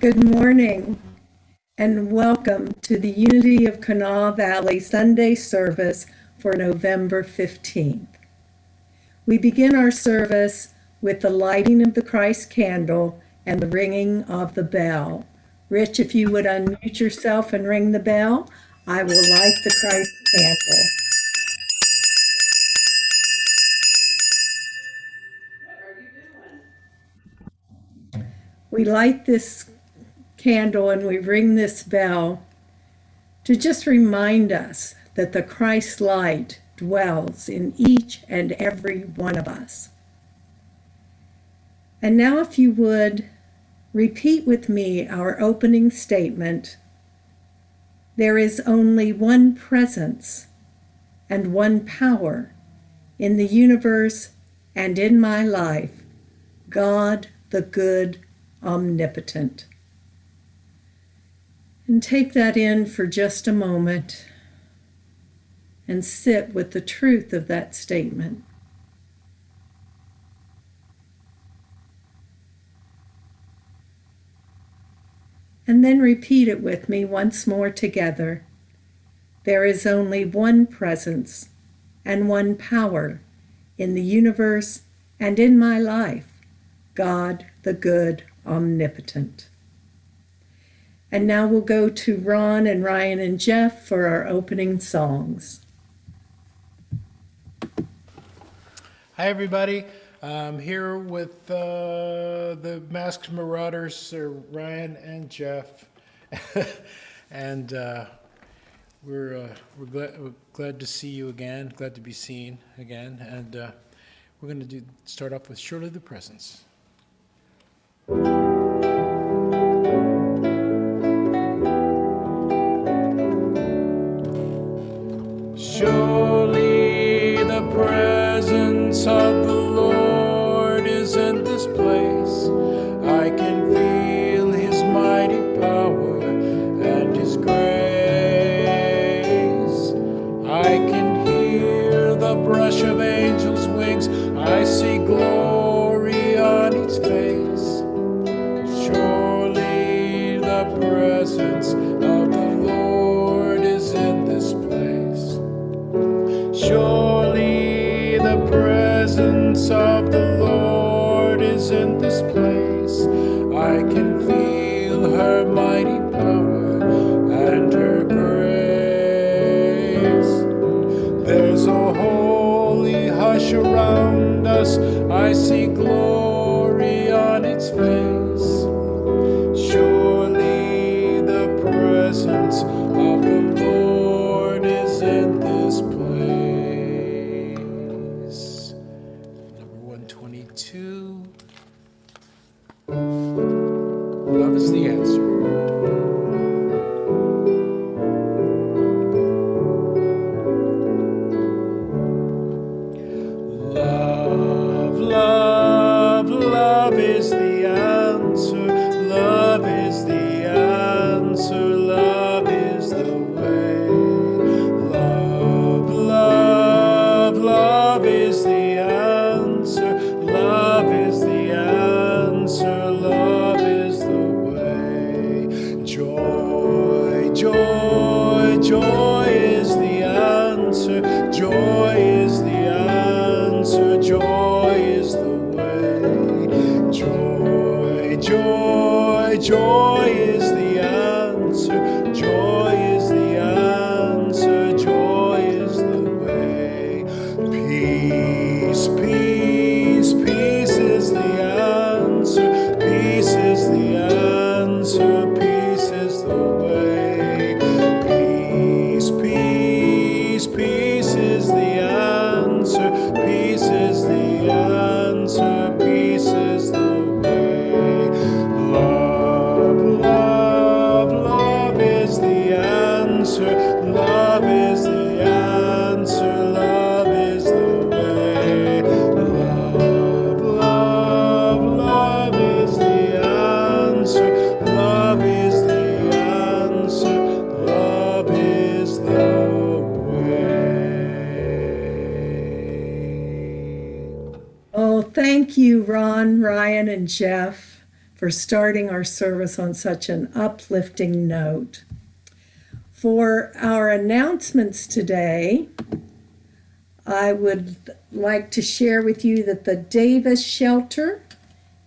Good morning and welcome to the Unity of Kanawha Valley Sunday service for November 15th. We begin our service with the lighting of the Christ candle and the ringing of the bell. Rich, if you would unmute yourself and ring the bell, I will light the Christ candle. We light this candle and we ring this bell to just remind us that the Christ light dwells in each and every one of us. And now, if you would, repeat with me our opening statement. There is only one presence and one power in the universe and in my life, God the good, omnipotent. And take that in for just a moment and sit with the truth of that statement. And then repeat it with me once more together. There is only one presence and one power in the universe and in my life, God the good, omnipotent. And now we'll go to Ron and Ryan and Jeff for our opening songs. Hi, everybody. I'm here with the Masked Marauders, Ryan and Jeff. And we're glad to see you again, glad to be seen again. And we're going to start off with Surely the Presence. Surely the presence of the Lord is in this place. I can feel his mighty power and his grace. I can hear the brush of angels' wings. I see glory on each face. Surely the presence of the Lord is in this place. Surely the presence of the Lord is in this place. I can feel her mighty power and her grace. There's a holy hush around us. I see glory on its face. Surely the presence of the Lord is in this place. Number 122. Love is the answer. Love, love, love is the answer. Love is the answer. Love is the way. Love, love, love is the answer. Love is the answer. Love is the way. Joy, joy, joy is the answer. Joy is the answer. Joy is the way. Joy, joy, joy is the answer. Joy is the answer. Joy is the way. Peace, peace, peace is the answer. Peace is the answer. Peace is the way. Peace, peace, peace is the answer. Peace is the answer. Peace is the way. Love, love, love is the answer. Love is the answer. Love is the way. Love, love, love is the answer. Love is the answer. Love is the way. Oh, thank you, Ron, Ryan, and Jeff, for starting our service on such an uplifting note. For our announcements today, I would like to share with you that the Davis shelter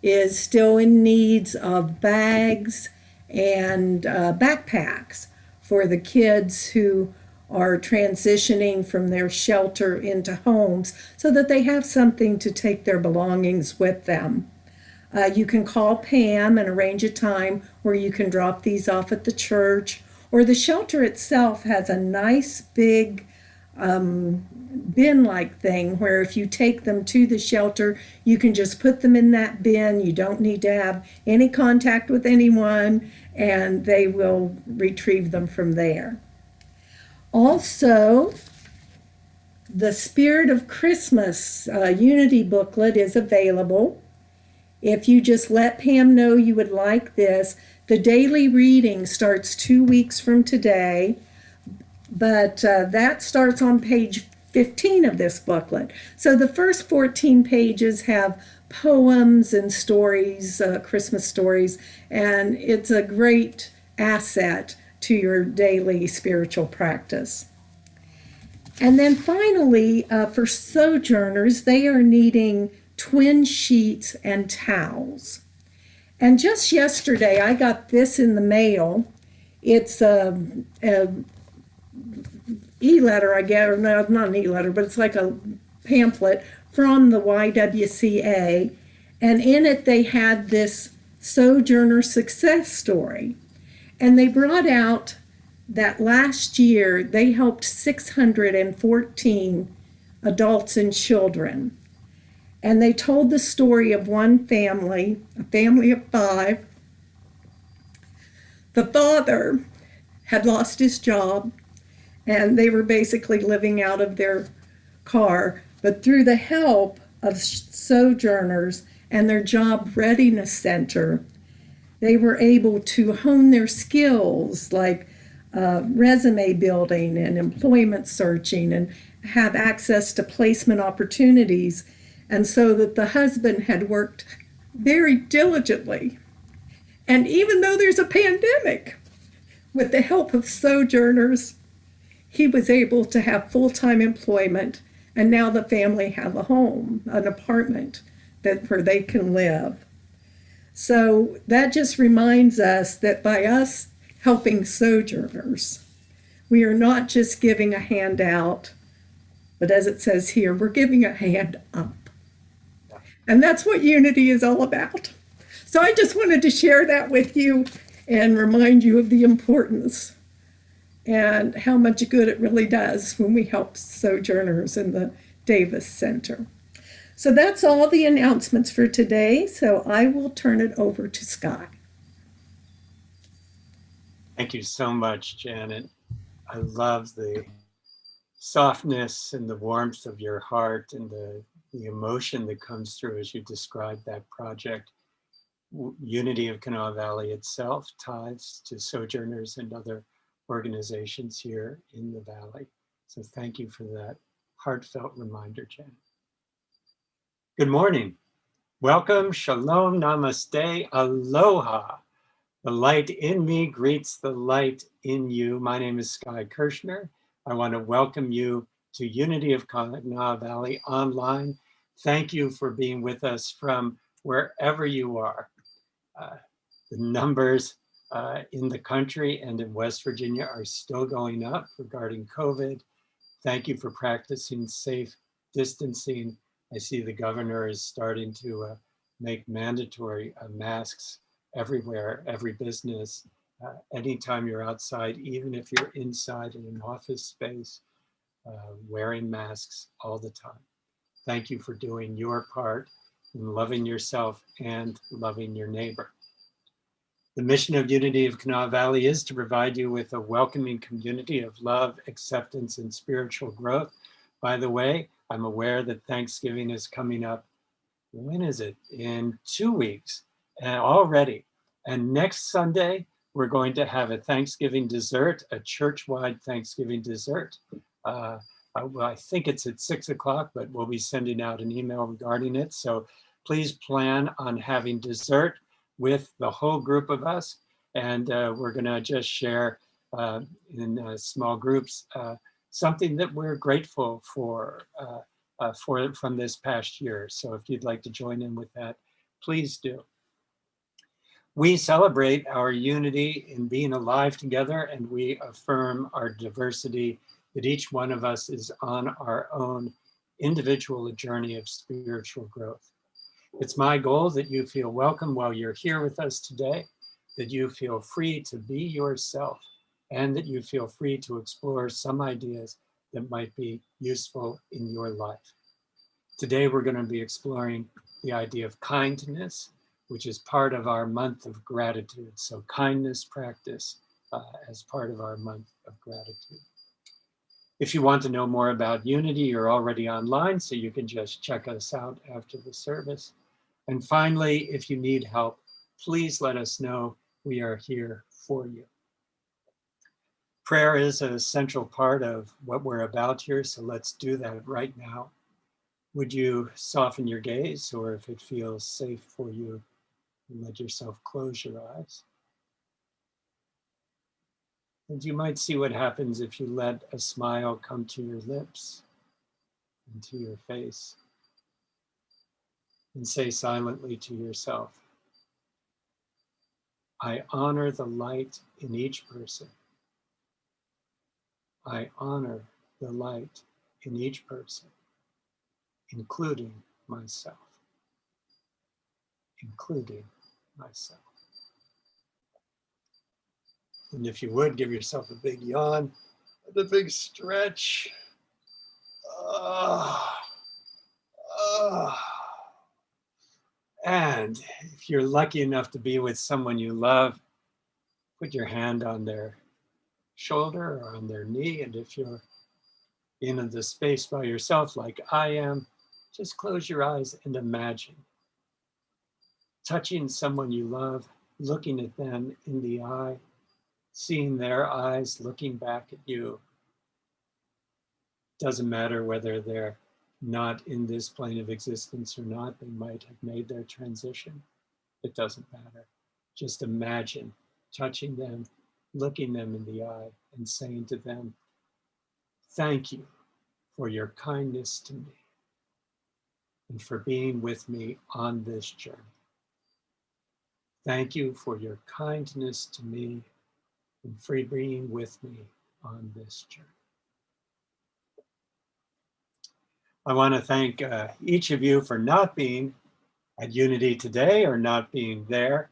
is still in needs of bags and backpacks for the kids who are transitioning from their shelter into homes so that they have something to take their belongings with them. You can call Pam and arrange a time where you can drop these off at the church, or the shelter itself has a nice big bin-like thing where if you take them to the shelter, you can just put them in that bin. You don't need to have any contact with anyone, and they will retrieve them from there. Also, the Spirit of Christmas Unity booklet is available. If you just let Pam know you would like this, the daily reading starts 2 weeks from today, but that starts on page 15 of this booklet. So the first 14 pages have poems and stories, Christmas stories, and it's a great asset to your daily spiritual practice. And then finally, for sojourners, they are needing twin sheets and towels. And just yesterday, I got this in the mail. It's a e-letter, I guess, or no, not an e-letter, but it's like a pamphlet from the YWCA. And in it, they had this sojourner success story. And they brought out that last year, they helped 614 adults and children. And they told the story of one family, a family of 5. The father had lost his job, and they were basically living out of their car. But through the help of sojourners and their job readiness center, they were able to hone their skills like resume building and employment searching and have access to placement opportunities. And so that the husband had worked very diligently. And even though there's a pandemic, with the help of sojourners, he was able to have full-time employment. And now the family have a home, an apartment where they can live. So that just reminds us that by us helping sojourners, we are not just giving a handout, but as it says here, we're giving a hand up. And that's what unity is all about. So I just wanted to share that with you and remind you of the importance and how much good it really does when we help sojourners in the Davis Center. So that's all the announcements for today. So I will turn it over to Scott. Thank you so much, Janet. I love the softness and the warmth of your heart and the emotion that comes through as you describe that project. Unity of Kanawha Valley itself ties to sojourners and other organizations here in the Valley. So thank you for that heartfelt reminder, Jen. Good morning. Welcome, shalom, namaste, aloha. The light in me greets the light in you. My name is Sky Kershner. I want to welcome you to Unity of Kanawha Valley online. Thank you for being with us from wherever you are. The numbers in the country and in West Virginia are still going up regarding COVID. Thank you for practicing safe distancing. I see the governor is starting to make mandatory masks everywhere, every business. Anytime you're outside, even if you're inside in an office space, wearing masks all the time. Thank you for doing your part in loving yourself and loving your neighbor. The mission of Unity of Kanawha Valley is to provide you with a welcoming community of love, acceptance, and spiritual growth. By the way, I'm aware that Thanksgiving is coming up. When is it? In 2 weeks already. And next Sunday, we're going to have a Thanksgiving dessert, a church-wide Thanksgiving dessert. I think it's at 6 o'clock, but we'll be sending out an email regarding it. So please plan on having dessert with the whole group of us. And we're gonna just share in small groups something that we're grateful for from this past year. So if you'd like to join in with that, please do. We celebrate our unity in being alive together, and we affirm our diversity, that each one of us is on our own individual journey of spiritual growth. It's my goal that you feel welcome while you're here with us today, that you feel free to be yourself, and that you feel free to explore some ideas that might be useful in your life. Today, we're going to be exploring the idea of kindness, which is part of our month of gratitude. So kindness practice as part of our month of gratitude. If you want to know more about Unity, you're already online, so you can just check us out after the service. And finally, if you need help, please let us know. We are here for you. Prayer is a central part of what we're about here, so let's do that right now. Would you soften your gaze, or if it feels safe for you, let yourself close your eyes. And you might see what happens if you let a smile come to your lips and to your face. And say silently to yourself, I honor the light in each person. I honor the light in each person, including myself. Including myself. And if you would, give yourself a big yawn and a big stretch. And if you're lucky enough to be with someone you love, put your hand on their shoulder or on their knee. And if you're in the space by yourself like I am, just close your eyes and imagine touching someone you love, looking at them in the eye, seeing their eyes looking back at you. Doesn't matter whether they're not in this plane of existence or not, they might have made their transition. It doesn't matter. Just imagine touching them, looking them in the eye, and saying to them, thank you for your kindness to me and for being with me on this journey. Thank you for your kindness to me and for being with me on this journey. I want to thank each of you for not being at Unity today or not being there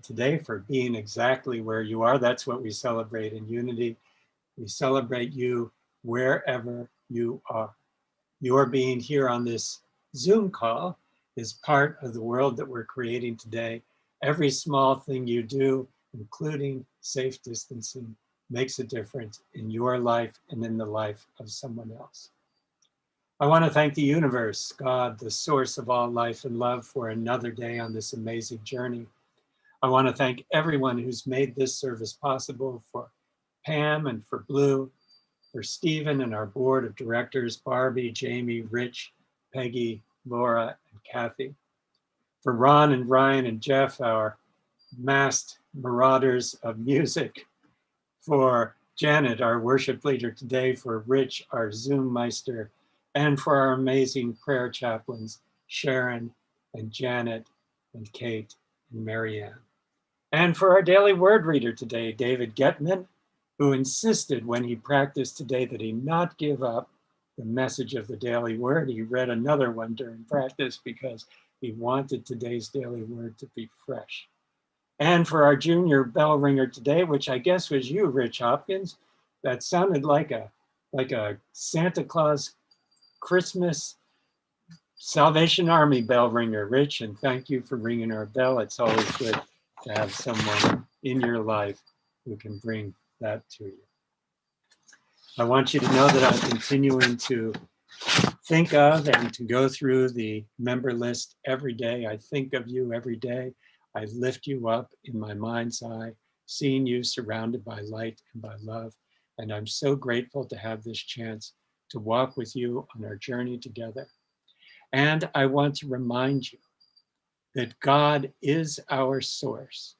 today, for being exactly where you are. That's what we celebrate in Unity. We celebrate you wherever you are. Your being here on this Zoom call is part of the world that we're creating today. Every small thing you do, including safe distancing, makes a difference in your life and in the life of someone else. I want to thank the universe, God, the source of all life and love, for another day on this amazing journey. I want to thank everyone who's made this service possible, for Pam and for Blue, for Stephen and our board of directors, Barbie, Jamie, Rich, Peggy, Laura, and Kathy. For Ron and Ryan and Jeff, our masked marauders of music. For Janet, our worship leader today. For Rich, our Zoom meister. And for our amazing prayer chaplains, Sharon and Janet and Kate and Marianne. And for our daily word reader today, David Getman, who insisted when he practiced today that he not give up the message of the daily word. He read another one during practice because he wanted today's daily word to be fresh. And for our junior bell ringer today, which I guess was you, Rich Hopkins, that sounded like a Santa Claus Christmas Salvation Army bell ringer, Rich, and thank you for ringing our bell. It's always good to have someone in your life who can bring that to you. I want you to know that I'm continuing to think of and to go through the member list every day. I think of you every day. I lift you up in my mind's eye, seeing you surrounded by light and by love. And I'm so grateful to have this chance to walk with you on our journey together. And I want to remind you that God is our source.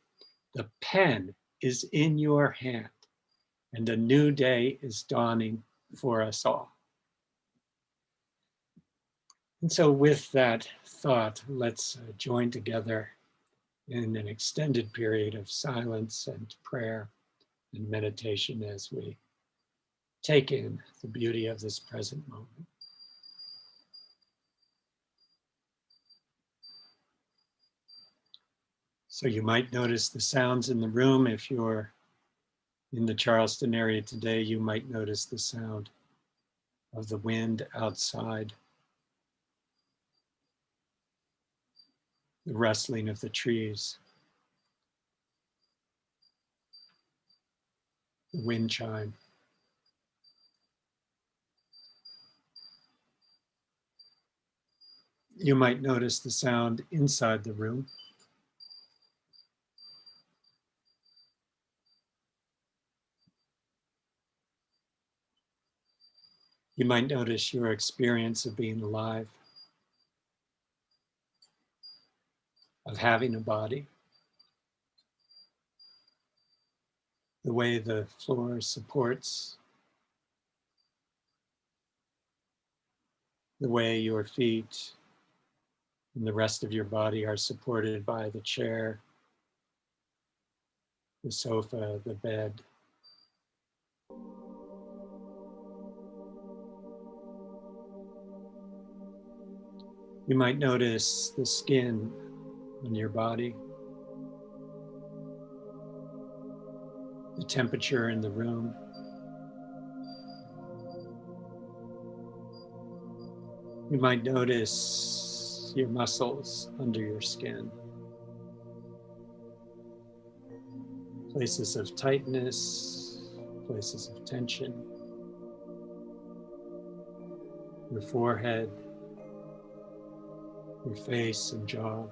The pen is in your hand, and a new day is dawning for us all. And so with that thought, let's join together in an extended period of silence and prayer and meditation as we take in the beauty of this present moment. So you might notice the sounds in the room. If you're in the Charleston area today, you might notice the sound of the wind outside, the rustling of the trees, the wind chime. You might notice the sound inside the room. You might notice your experience of being alive, of having a body, the way the floor supports, the way your feet and the rest of your body are supported by the chair, the sofa, the bed. You might notice the skin on your body, the temperature in the room. You might notice your muscles under your skin, places of tightness, places of tension, your forehead, your face and jaw,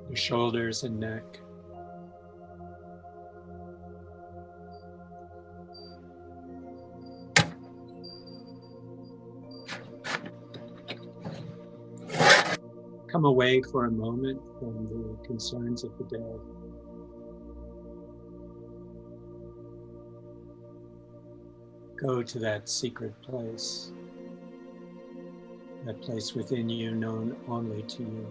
your shoulders and neck. Come away for a moment from the concerns of the day. Go to that secret place, that place within you known only to you.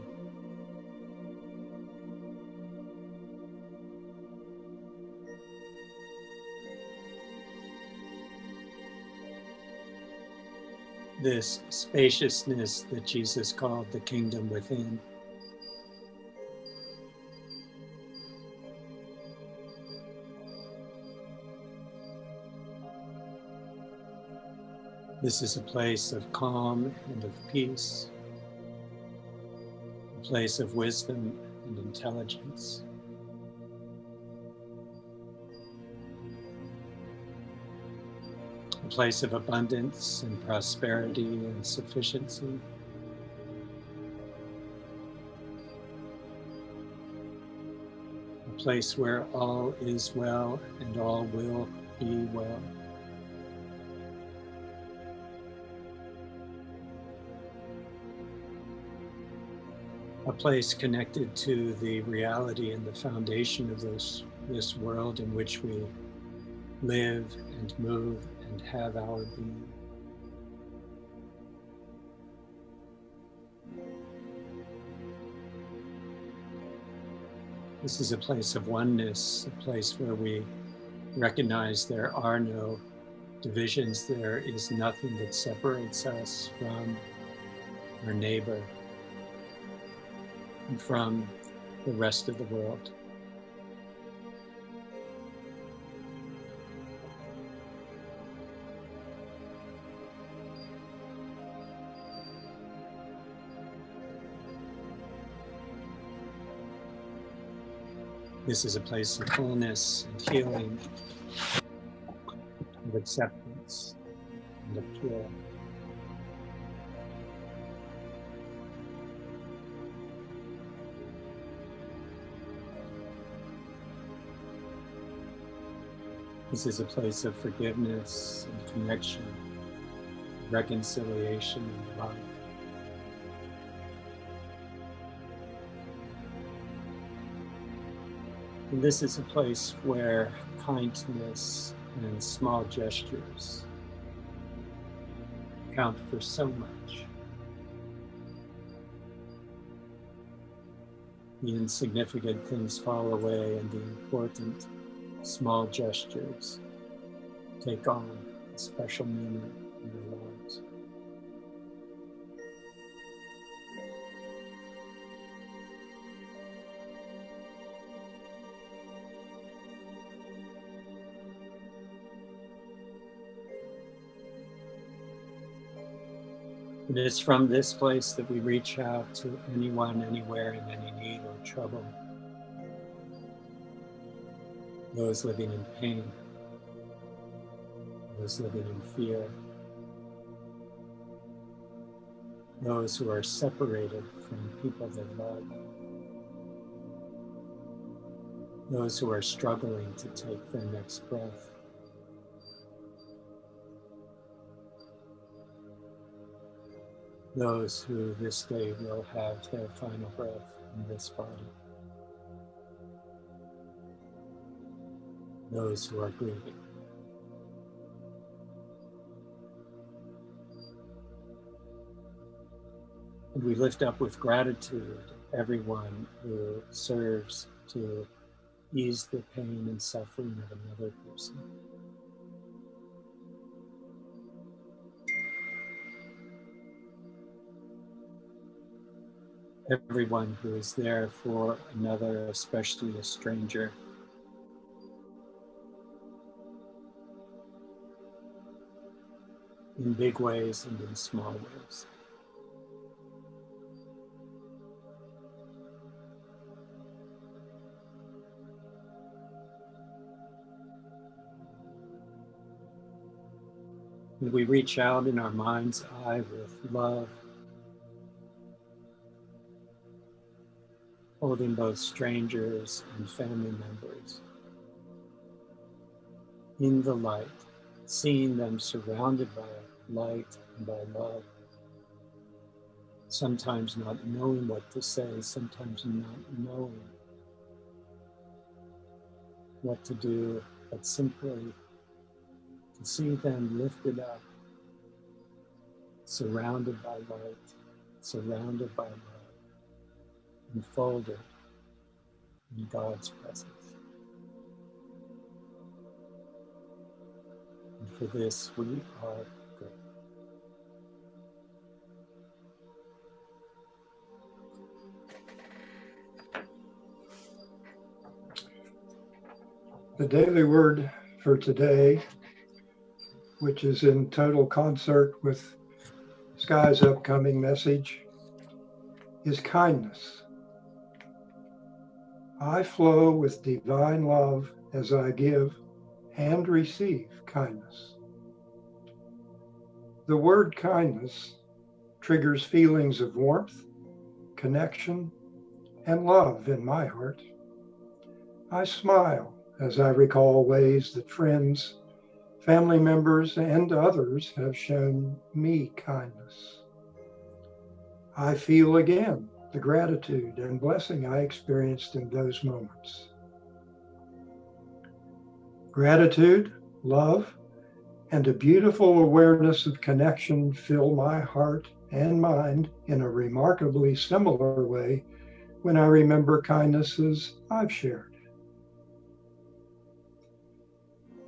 This spaciousness that Jesus called the kingdom within. This is a place of calm and of peace, a place of wisdom and intelligence. A place of abundance and prosperity and sufficiency. A place where all is well and all will be well. A place connected to the reality and the foundation of this world in which we live and move and have our being. This is a place of oneness, a place where we recognize there are no divisions. There is nothing that separates us from our neighbor and from the rest of the world. This is a place of wholeness and healing, of acceptance and of joy. This is a place of forgiveness and connection, reconciliation and love. And this is a place where kindness and small gestures count for so much. The insignificant things fall away and the important small gestures take on a special meaning in their lives. And it's from this place that we reach out to anyone, anywhere, in any need or trouble. Those living in pain, those living in fear, those who are separated from people they love, those who are struggling to take their next breath. Those who this day will have their final breath in this body. Those who are grieving. And we lift up with gratitude everyone who serves to ease the pain and suffering of another person. Everyone who is there for another, especially a stranger. In big ways and in small ways. And we reach out in our mind's eye with love, holding both strangers and family members in the light, seeing them surrounded by light and by love, sometimes not knowing what to say, sometimes not knowing what to do, but simply to see them lifted up, surrounded by light, surrounded by love, enfolded in God's presence. And for this we are grateful. The daily word for today, which is in total concert with Sky's upcoming message, is kindness. I flow with divine love as I give and receive kindness. The word kindness triggers feelings of warmth, connection, and love in my heart. I smile as I recall ways that friends, family members, and others have shown me kindness. I feel again the gratitude and blessing I experienced in those moments. Gratitude, love, and a beautiful awareness of connection fill my heart and mind in a remarkably similar way when I remember kindnesses I've shared.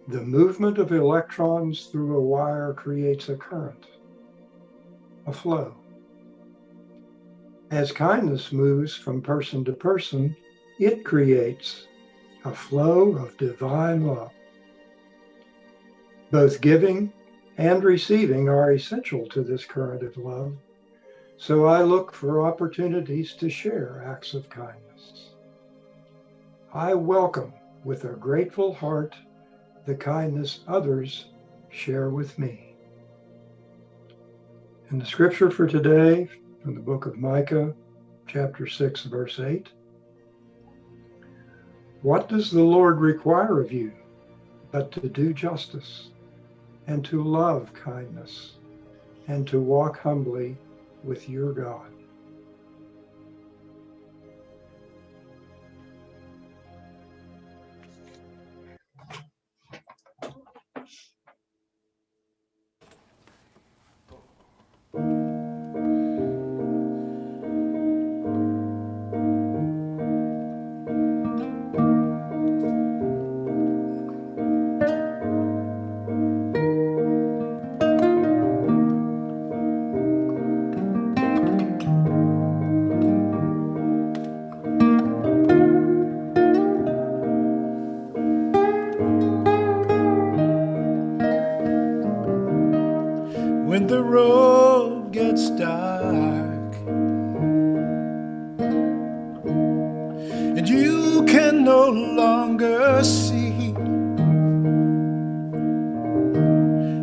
The movement of electrons through a wire creates a current, a flow. As kindness moves from person to person, it creates a flow of divine love. Both giving and receiving are essential to this current of love, so I look for opportunities to share acts of kindness. I welcome with a grateful heart the kindness others share with me. And the scripture for today from the book of Micah, chapter 6, verse 8. What does the Lord require of you but to do justice and to love kindness and to walk humbly with your God? when the road gets dark and you can no longer see.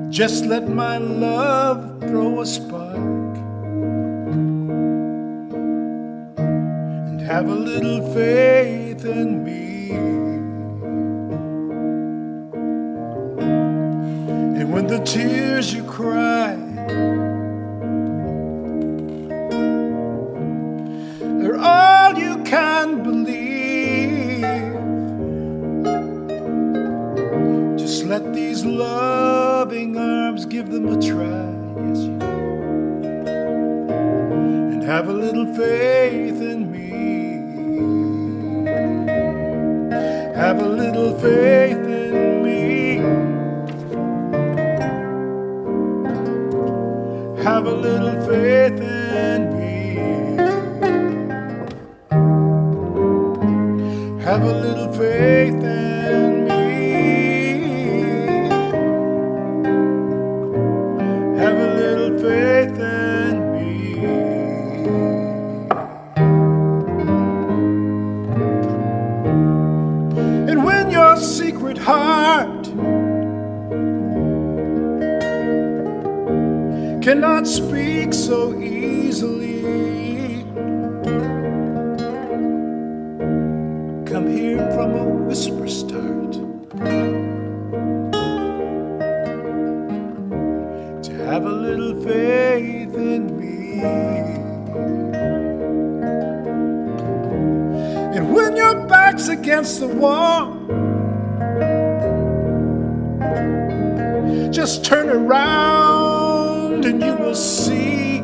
Just let my love throw a spark and have a little faith in me. And when the tears you cry are all you can believe, just let these loving arms give them a try, yes you do, and have a little faith in me. Have a little faith in me. Have a little faith in me. Have a little faith in me. Have a little faith in me. And when your secret heart cannot speak so easily, come here from a whisper start to have a little faith in me. And when your back's against the wall, just turn around and you will see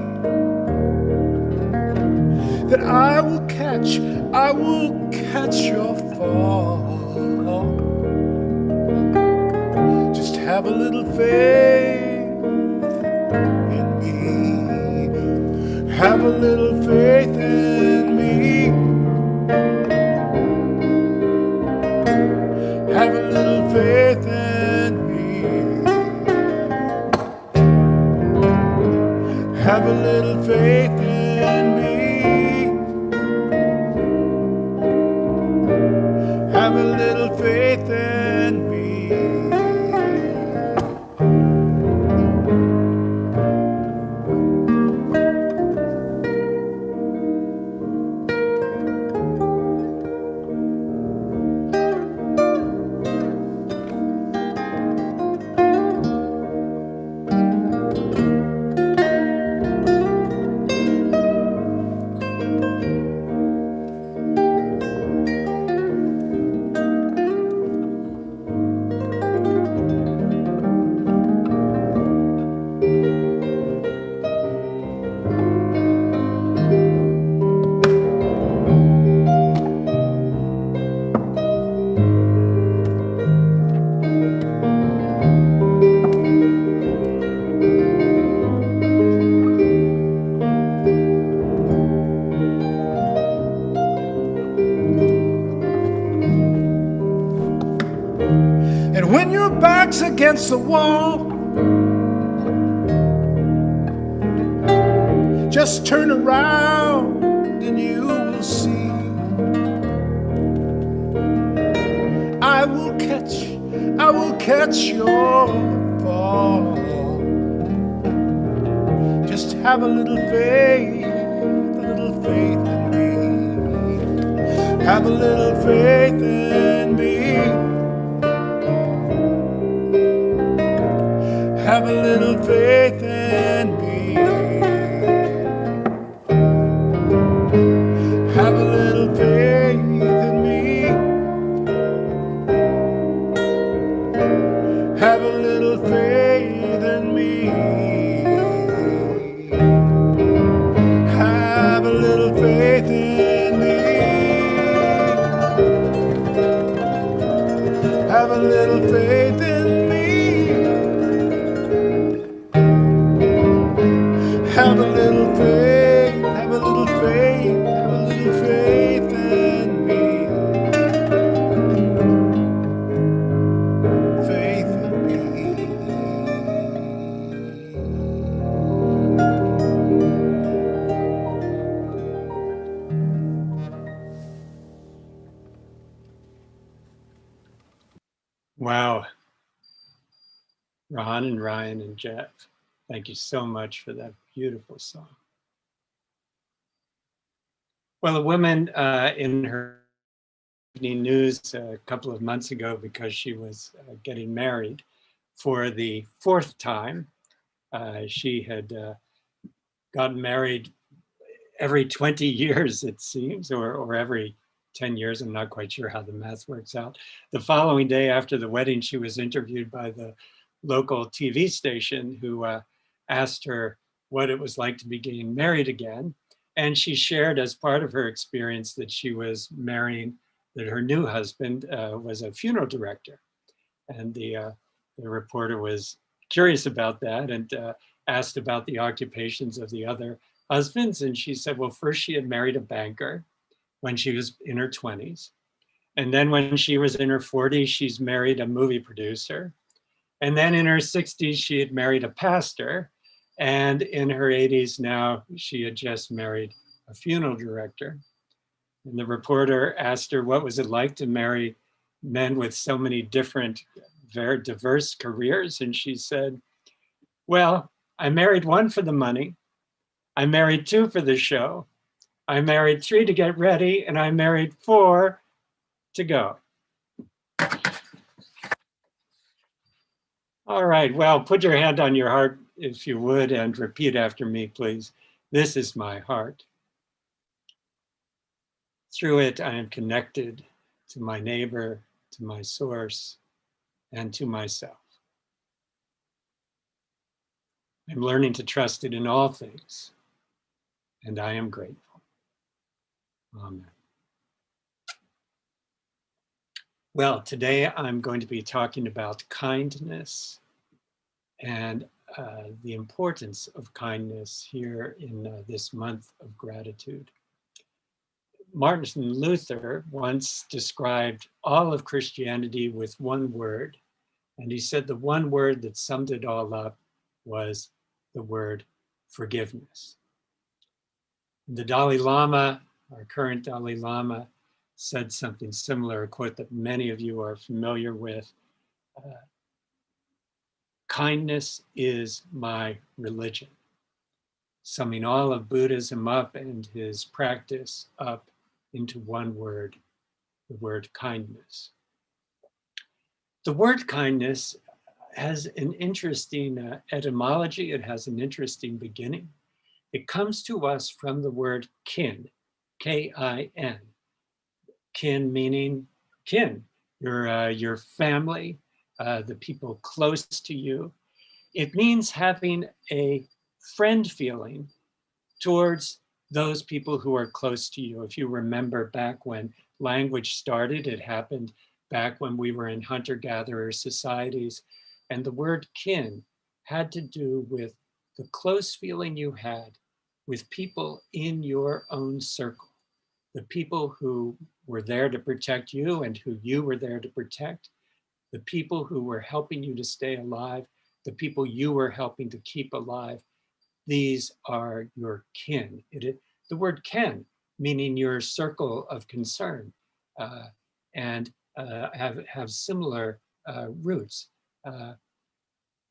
that I will catch your fall. Just have a little faith in me. Have a little faith in me. Have a little faith in me. Have a little faith in me. Have a little faith in me. And when your back's against the wall, just turn around and you will see I will catch your fall. Just have a little faith in me. Have a little faith in me. Have a little faith in me. Have a little faith in me. Have a little faith in me. Have a little faith in me. Have a little faith in me. Have a little faith, have a little faith, have a little faith in me. Faith in me. Wow. Ron and Ryan and Jeff, thank you so much for that beautiful song. Well, a woman in her evening news a couple of months ago, because she was getting married for the 4th time. She had gotten married every 20 years, it seems, or every 10 years. I'm not quite sure how the math works out. The following day after the wedding, she was interviewed by the local TV station, who asked her what it was like to be getting married again. And she shared, as part of her experience, that she was marrying, that her new husband was a funeral director. And the reporter was curious about that and asked about the occupations of the other husbands. And she said, well, first she had married a banker when she was in her 20s. And then when she was in her 40s, she's married a movie producer. And then in her 60s, she had married a pastor. And in her 80s now, she had just married a funeral director. And the reporter asked her, what was it like to marry men with so many different, very diverse careers? And she said, well, I married 1 for the money. I married 2 for the show. I married 3 to get ready, and I married 4 to go. All right, well, put your hand on your heart if you would, and repeat after me, please. This is my heart. Through it, I am connected to my neighbor, to my source, and to myself. I'm learning to trust it in all things, and I am grateful. Amen. Well, today I'm going to be talking about kindness and the importance of kindness here in this month of gratitude. Martin Luther once described all of Christianity with one word, and he said the one word that summed it all up was the word forgiveness. The Dalai Lama, our current Dalai Lama, said something similar, a quote that many of you are familiar with. Kindness is my religion, summing all of Buddhism up and his practice up into one word, the word kindness. The word kindness has an interesting etymology. It has an interesting beginning. It comes to us from the word kin, K-I-N. Kin meaning kin, your family, the people close to you. It means having a friend feeling towards those people who are close to you. If you remember back when language started, it happened back when we were in hunter-gatherer societies. And the word kin had to do with the close feeling you had with people in your own circle, the people who were there to protect you and who you were there to protect, the people who were helping you to stay alive, the people you were helping to keep alive. These are your kin. The word kin, meaning your circle of concern, and have similar roots.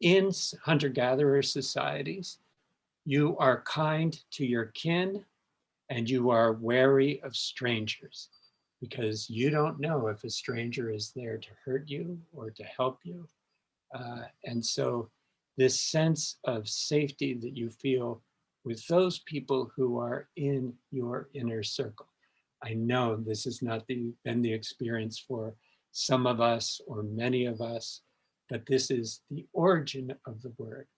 In hunter-gatherer societies, you are kind to your kin and you are wary of strangers, because you don't know if a stranger is there to hurt you or to help you. And so this sense of safety that you feel with those people who are in your inner circle. I know this has not been the experience for some of us or many of us, but this is the origin of the word.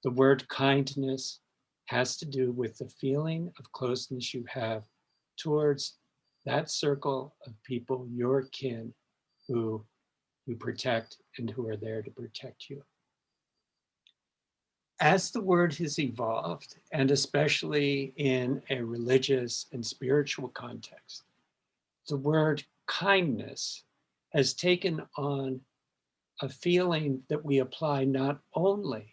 The word kindness has to do with the feeling of closeness you have towards that circle of people, your kin, who you protect and who are there to protect you. As the word has evolved, and especially in a religious and spiritual context, the word kindness has taken on a feeling that we apply not only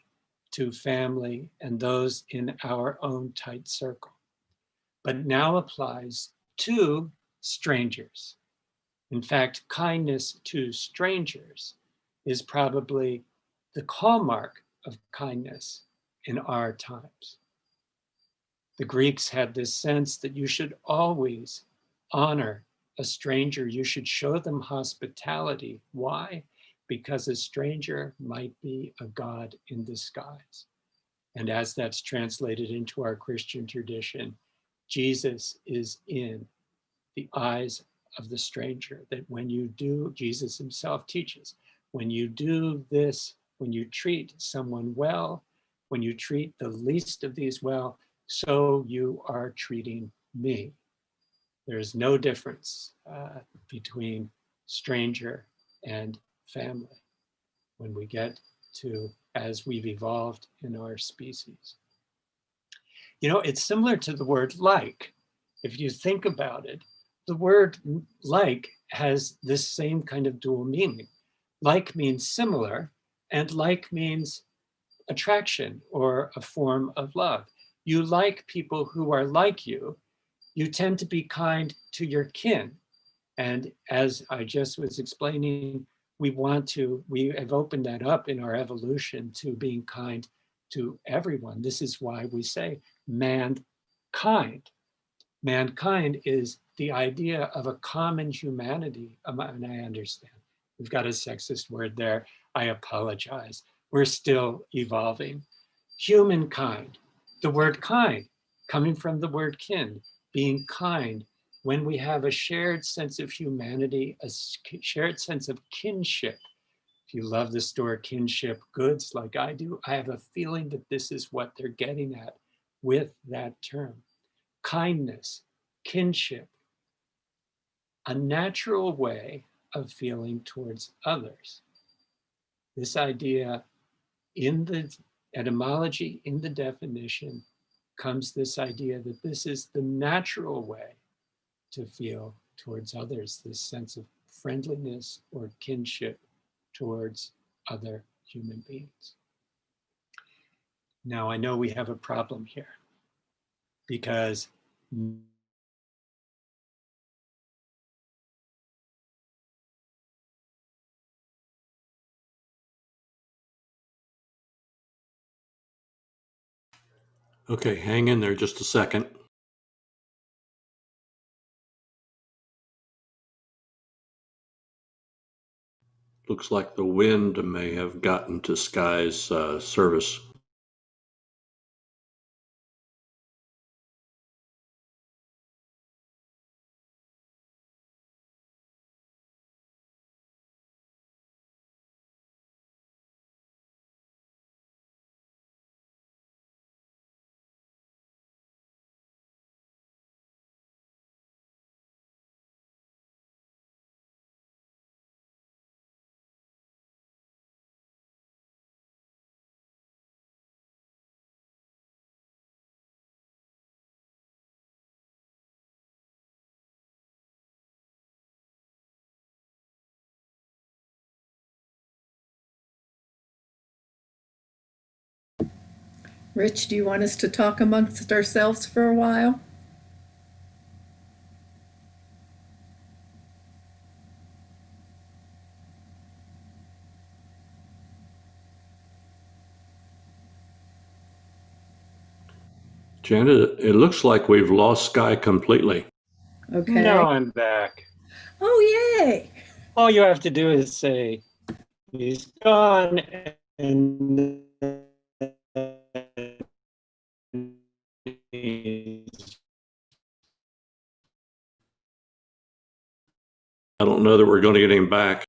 to family and those in our own tight circle, but now applies to strangers. In fact, kindness to strangers is probably the hallmark of kindness in our times. The Greeks had this sense that you should always honor a stranger. You should show them hospitality. Why? Because a stranger might be a god in disguise. And as that's translated into our Christian tradition, Jesus is in the eyes of the stranger. That when you do, Jesus himself teaches, when you do this, when you treat someone well, when you treat the least of these well, so you are treating me. There's no difference between stranger and family when we get to, as we've evolved in our species. You know, it's similar to the word like. If you think about it, the word like has this same kind of dual meaning. Like means similar, and like means attraction or a form of love. You like people who are like you. You tend to be kind to your kin. And as I just was explaining, we have opened that up in our evolution to being kind to everyone. This is why we say mankind. Mankind is the idea of a common humanity. And I understand we've got a sexist word there. I apologize. We're still evolving. Humankind, the word kind, coming from the word kin, being kind. When we have a shared sense of humanity, a shared sense of kinship. If you love the store Kinship Goods like I do, I have a feeling that this is what they're getting at with that term. Kindness, kinship, a natural way of feeling towards others. This idea in the etymology, in the definition, comes this idea that this is the natural way to feel towards others, this sense of friendliness or kinship towards other human beings. Now, I know we have a problem here because Okay, hang in there just a second. Looks like the wind may have gotten to Sky's service. Rich, do you want us to talk amongst ourselves for a while? Janet, it looks like we've lost Sky completely. Okay. now I'm back. Oh, yay! All you have to do is say, he's gone, and I don't know that we're going to get him back.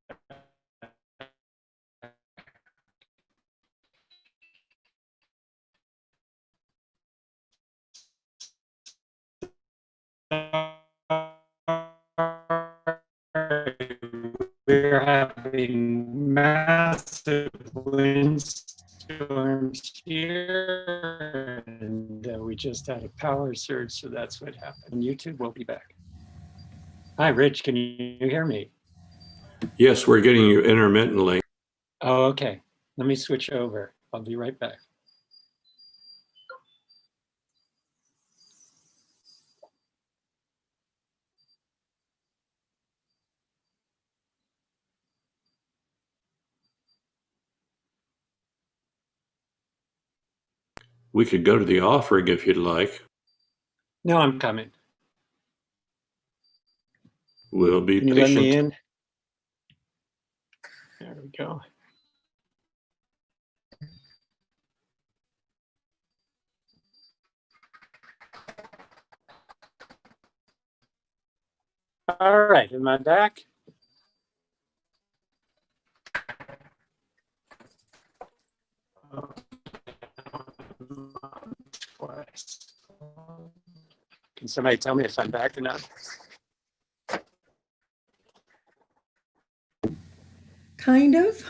we're having massive windstorms here, and we just had a power surge, so that's what happened. On YouTube, we'll be back. Hi, Rich, can you hear me? Yes, we're getting you intermittently. Oh, okay. Let me switch over. I'll be right back. We could go to the offering if you'd like. No, I'm coming. We'll be Can you let me patient. in? There we go. All right, am I back? Can somebody tell me if I'm back or not? Kind of.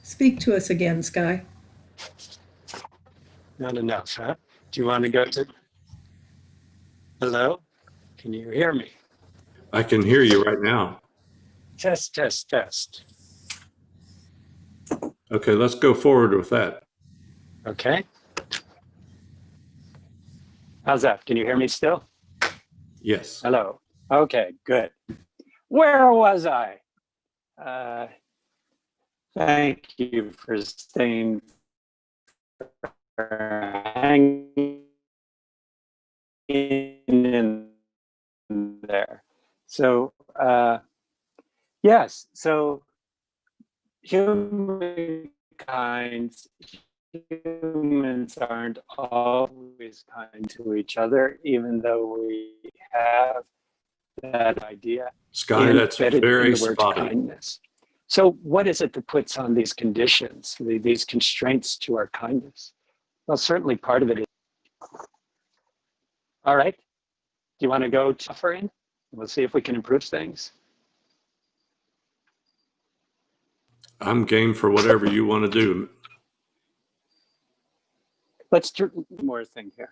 Speak to us again, Sky. Not enough, huh? Do you want to go to? Hello? Can you hear me? I can hear you right now. Test, test, test. Okay, let's go forward with that. Okay. How's that? Can you hear me still? Yes. Hello. Okay, good. Where was I? Thank you for staying, for hanging in there. So, yes, so humans aren't always kind to each other, even though we have that idea Sky, that's embedded in very the word spotty. kindness. So what is it that puts on these conditions, these constraints to our kindness? Well, certainly part of it is, all right, do you want to go to offering? We'll see if we can improve things. I'm game for whatever you want to do. Let's do one more thing here.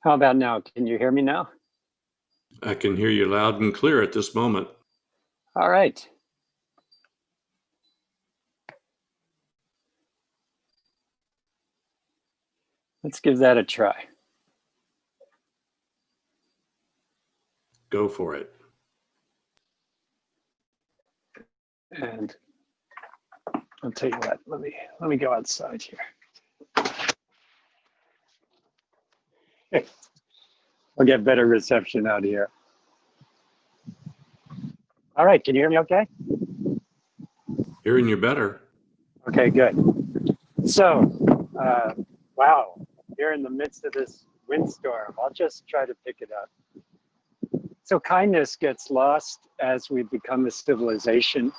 How about now? Can you hear me now? I can hear you loud and clear at this moment. All right. Let's give that a try. Go for it. And I'll tell you what, let me go outside here. I'll get better reception out here. All right, can you hear me okay? Hearing you better. Okay, good. So, wow, you're in the midst of this windstorm. I'll just try to pick it up. So kindness gets lost as we become a civilization.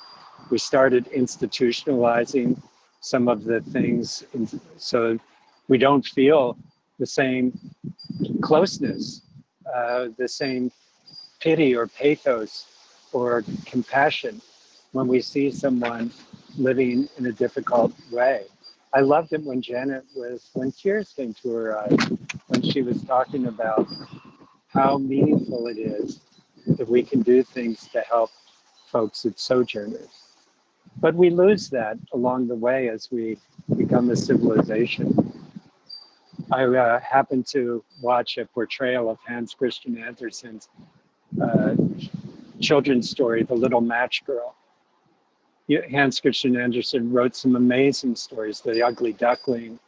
We started institutionalizing some of the things so we don't feel the same closeness, the same pity or pathos or compassion when we see someone living in a difficult way. I loved it when when tears came to her eyes, when she was talking about how meaningful it is that we can do things to help folks at Sojourners. But we lose that along the way as we become a civilization. I happened to watch a portrayal of Hans Christian Andersen's children's story, The Little Match Girl. Hans Christian Andersen wrote some amazing stories, The Ugly Duckling,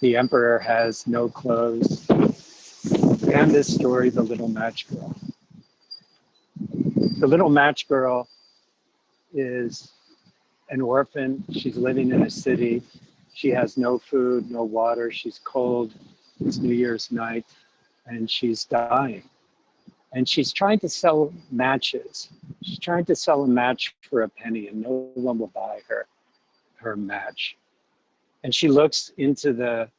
The Emperor Has No Clothes, and this story, The Little Match Girl. The Little Match Girl is an orphan. She's living in a city. She has no food, no water. She's cold. It's New Year's night, and she's dying. And she's trying to sell matches. She's trying to sell a match for a penny, and no one will buy her match. And she looks into the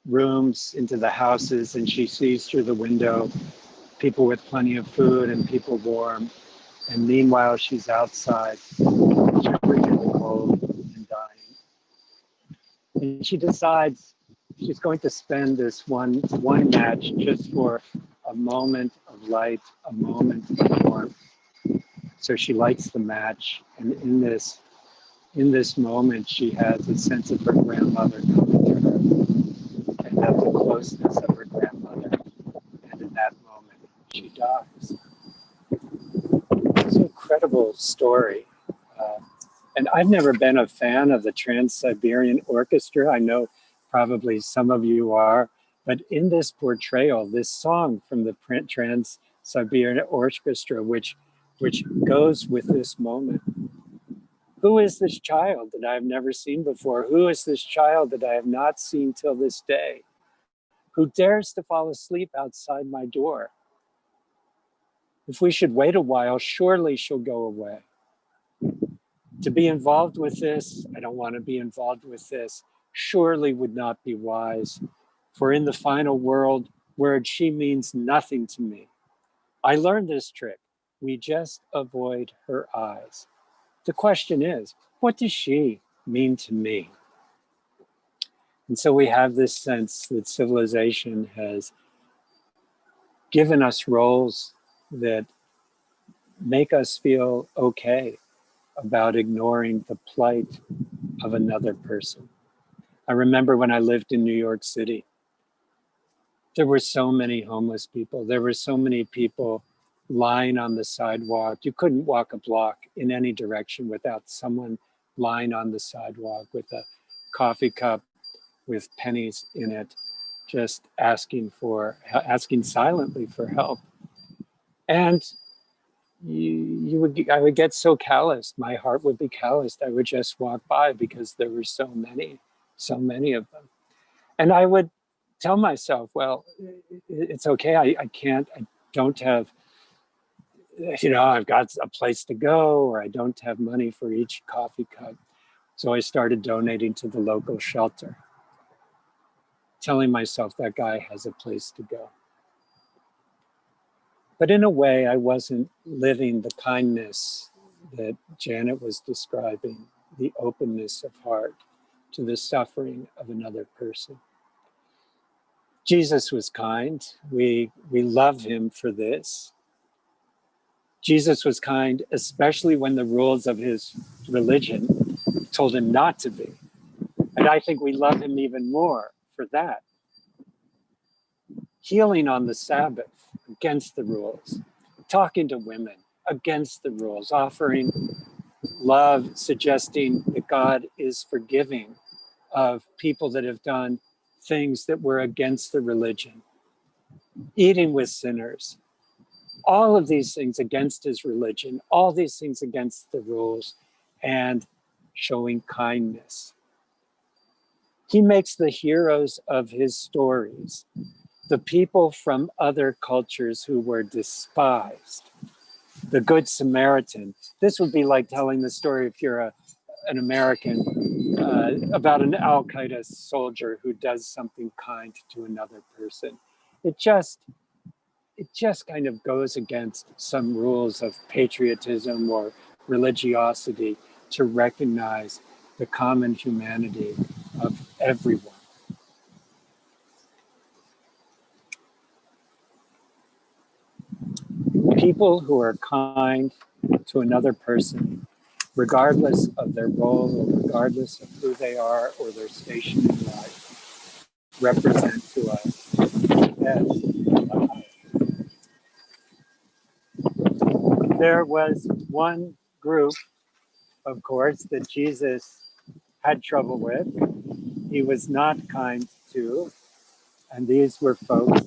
rooms, into the houses, and she sees through the window people with plenty of food and people warm. And meanwhile, she's outside, shivering in the cold and dying. And she decides she's going to spend this one match just for a moment of light, a moment of warmth. So she lights the match, and in this moment, she has a sense of her grandmother coming to her, and have the closeness of her grandmother. And in that moment, she dies. It's an incredible story. And I've never been a fan of the Trans-Siberian Orchestra. I know probably some of you are, but in this portrayal, this song from the Trans-Siberian Orchestra, which goes with this moment. Who is this child that I have never seen before? Who is this child that I have not seen till this day? Who dares to fall asleep outside my door? If we should wait a while, surely she'll go away. To be involved with this, I don't want to be involved with this, surely would not be wise. For in the final word, she means nothing to me. I learned this trick. We just avoid her eyes. The question is, what does she mean to me? And so we have this sense that civilization has given us roles that make us feel okay about ignoring the plight of another person. I remember when I lived in New York City, there were so many homeless people. There were so many people lying on the sidewalk. You couldn't walk a block in any direction without someone lying on the sidewalk with a coffee cup with pennies in it, just asking silently for help. And I would get so calloused. My heart would be calloused. I would just walk by because there were so many of them. And I would tell myself, well, it's okay. I don't have, I've got a place to go, or I don't have money for each coffee cup. So I started donating to the local shelter, telling myself that guy has a place to go. But in a way, I wasn't living the kindness that Janet was describing, the openness of heart to the suffering of another person. Jesus was kind. We love him for this. Jesus was kind, especially when the rules of his religion told him not to be. And I think we love him even more for that. Healing on the Sabbath, against the rules. Talking to women, against the rules. Offering love, suggesting that God is forgiving of people that have done things that were against the religion. Eating with sinners. All of these things against his religion, all these things against the rules, and showing kindness. He makes the heroes of his stories the people from other cultures who were despised. The Good Samaritan. This would be like telling the story, if you're an American, about an Al-Qaeda soldier who does something kind to another person. It just kind of goes against some rules of patriotism or religiosity to recognize the common humanity of everyone. People who are kind to another person, regardless of their role or regardless of who they are or their station in life, represent to us as there was one group, of course, that Jesus had trouble with. He was not kind to, and these were folks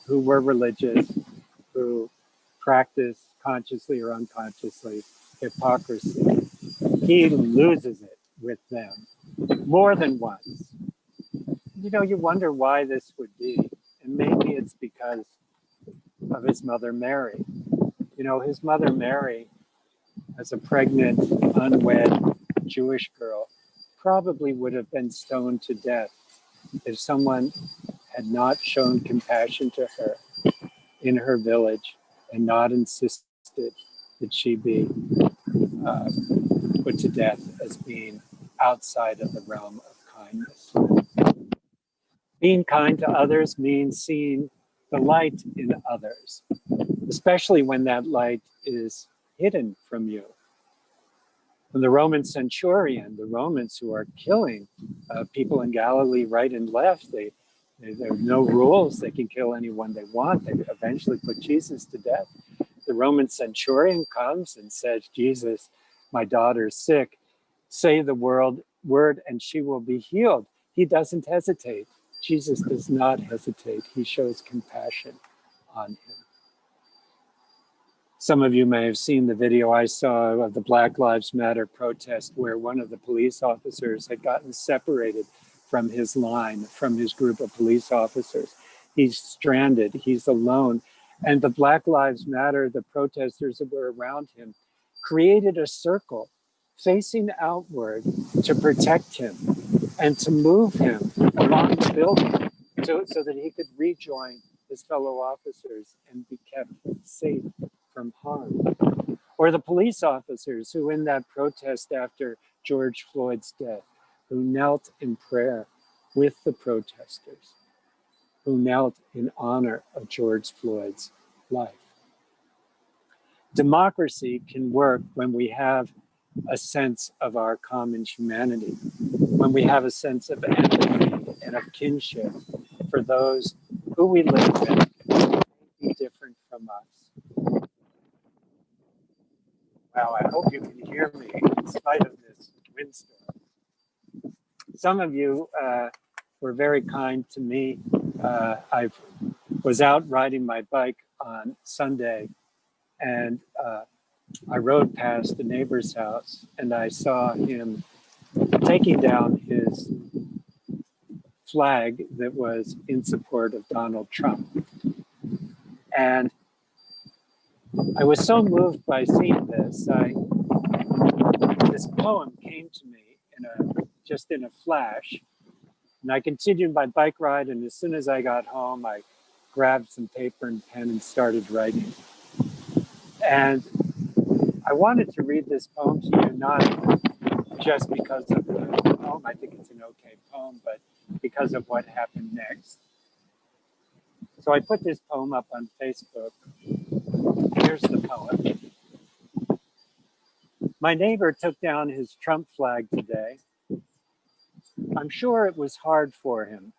who were religious, who practiced consciously or unconsciously hypocrisy. He loses it with them more than once. You wonder why this would be, and maybe it's because of his mother Mary. His mother Mary, as a pregnant, unwed Jewish girl, probably would have been stoned to death if someone had not shown compassion to her in her village and not insisted that she be put to death as being outside of the realm of kindness. Being kind to others means seeing the light in others, especially when that light is hidden from you. When the Roman centurion, the Romans who are killing people in Galilee right and left, they There are no rules. They can kill anyone they want. They eventually put Jesus to death. The Roman centurion comes and says, Jesus, my daughter's sick. Say the word and she will be healed. He doesn't hesitate. Jesus does not hesitate. He shows compassion on him. Some of you may have seen the video I saw of the Black Lives Matter protest where one of the police officers had gotten separated from his line, from his group of police officers. He's stranded, he's alone. And the Black Lives Matter, the protesters that were around him, created a circle facing outward to protect him and to move him along the building so that he could rejoin his fellow officers and be kept safe from harm. Or the police officers who in that protest after George Floyd's death, who knelt in prayer with the protesters, who knelt in honor of George Floyd's life. Democracy can work when we have a sense of our common humanity, when we have a sense of empathy and of kinship for those who we live with who may be different from us. Wow, I hope you can hear me in spite of this windstorm. Some of you were very kind to me. I was out riding my bike on Sunday and I rode past the neighbor's house and I saw him taking down his flag that was in support of Donald Trump. And I was so moved by seeing this. This poem came to me just in a flash. And I continued my bike ride. And as soon as I got home, I grabbed some paper and pen and started writing. And I wanted to read this poem to you, not just because of the poem, I think it's an okay poem, but because of what happened next. So I put this poem up on Facebook. Here's the poem. My neighbor took down his Trump flag today. I'm sure it was hard for him.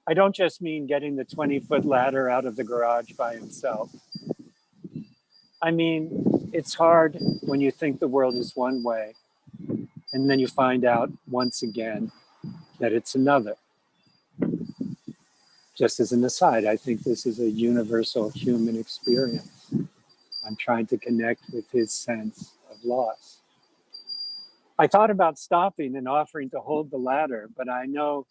I don't just mean getting the 20-foot ladder out of the garage by himself. I mean, it's hard when you think the world is one way, and then you find out once again that it's another. Just as an aside, I think this is a universal human experience. I'm trying to connect with his sense of loss. I thought about stopping and offering to hold the ladder, but I know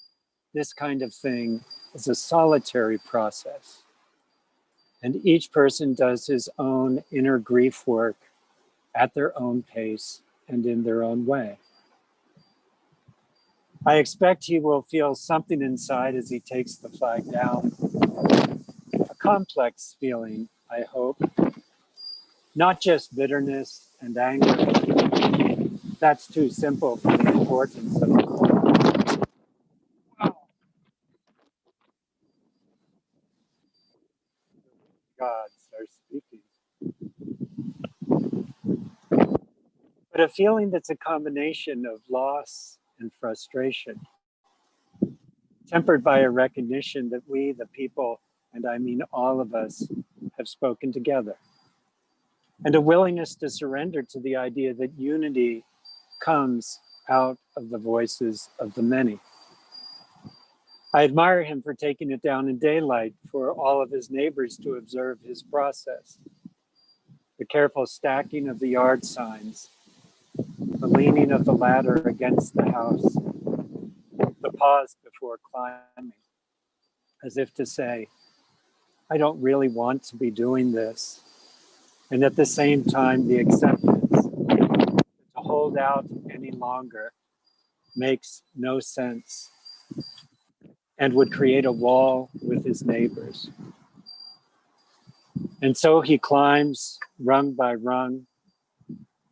this kind of thing is a solitary process. And each person does his own inner grief work at their own pace and in their own way. I expect he will feel something inside as he takes the flag down. A complex feeling, I hope. Not just bitterness and anger. That's too simple for the importance of the point. Wow. Gods are speaking. But a feeling that's a combination of loss and frustration, tempered by a recognition that we, the people, and I mean all of us, have spoken together. And a willingness to surrender to the idea that unity comes out of the voices of the many. I admire him for taking it down in daylight for all of his neighbors to observe his process. The careful stacking of the yard signs, the leaning of the ladder against the house, the pause before climbing, as if to say, I don't really want to be doing this. And at the same time, the acceptance to hold out any longer makes no sense and would create a wall with his neighbors. And so he climbs rung by rung,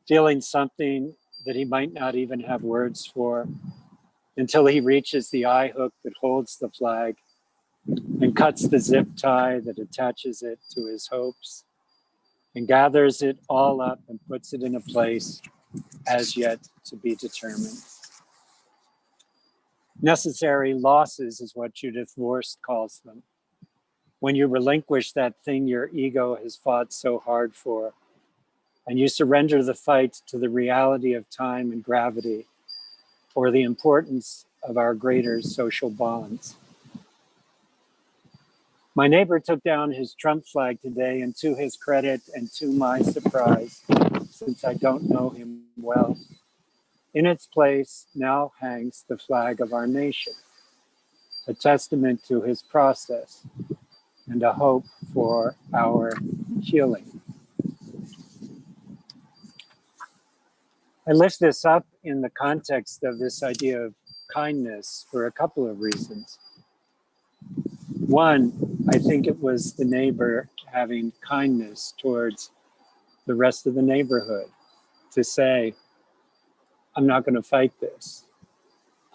feeling something that he might not even have words for, until he reaches the eye hook that holds the flag and cuts the zip tie that attaches it to his hopes and gathers it all up and puts it in a place as yet to be determined. Necessary losses is what Judith Vorst calls them. When you relinquish that thing your ego has fought so hard for, and you surrender the fight to the reality of time and gravity, or the importance of our greater social bonds. My neighbor took down his Trump flag today, and to his credit and to my surprise, since I don't know him well, in its place now hangs the flag of our nation, a testament to his process and a hope for our healing. I lift this up in the context of this idea of kindness for a couple of reasons. One, I think it was the neighbor having kindness towards the rest of the neighborhood to say, I'm not going to fight this.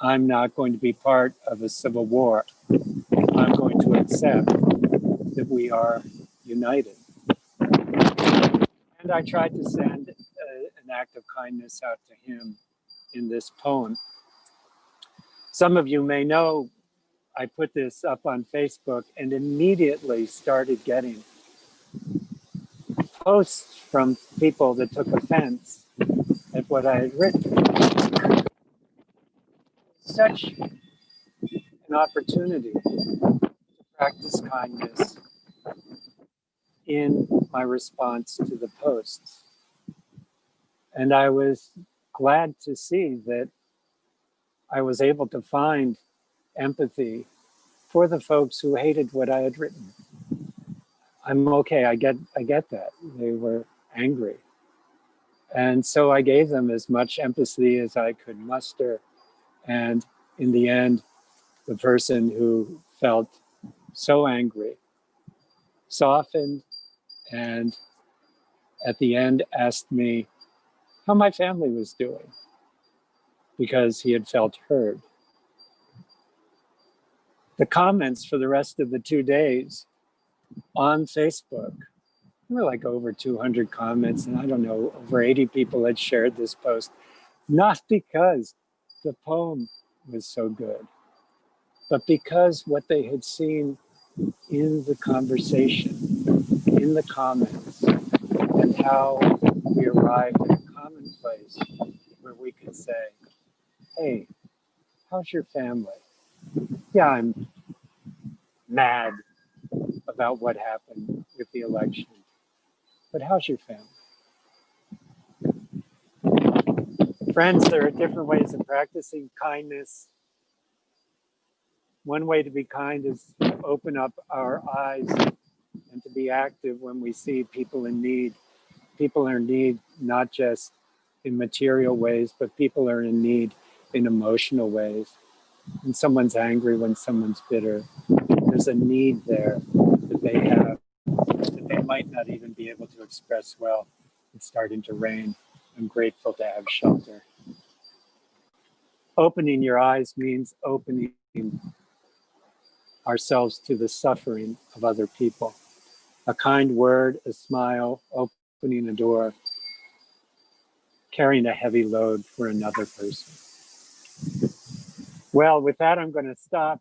I'm not going to be part of a civil war. I'm going to accept that we are united. And I tried to send an act of kindness out to him in this poem. Some of you may know I put this up on Facebook and immediately started getting posts from people that took offense at what I had written. Such an opportunity to practice kindness in my response to the posts. And I was glad to see that I was able to find empathy for the folks who hated what I had written. I'm okay, I get that. They were angry. And so I gave them as much empathy as I could muster. And in the end, the person who felt so angry softened and at the end asked me how my family was doing because he had felt heard. The comments for the rest of the 2 days on Facebook, there were like over 200 comments, and I don't know, over 80 people had shared this post, not because the poem was so good, but because what they had seen in the conversation, in the comments, and how we arrived at a common place where we could say, hey, how's your family? Yeah, I'm mad about what happened with the election, but how's your family? Friends, there are different ways of practicing kindness. One way to be kind is to open up our eyes and to be active when we see people in need. People are in need not just in material ways, but people are in need in emotional ways. When someone's angry, when someone's bitter, there's a need there that they have that they might not even be able to express well. It's starting to rain. I'm grateful to have shelter. Opening your eyes means opening ourselves to the suffering of other people. A kind word, a smile, opening a door, carrying a heavy load for another person. Well, with that, I'm going to stop.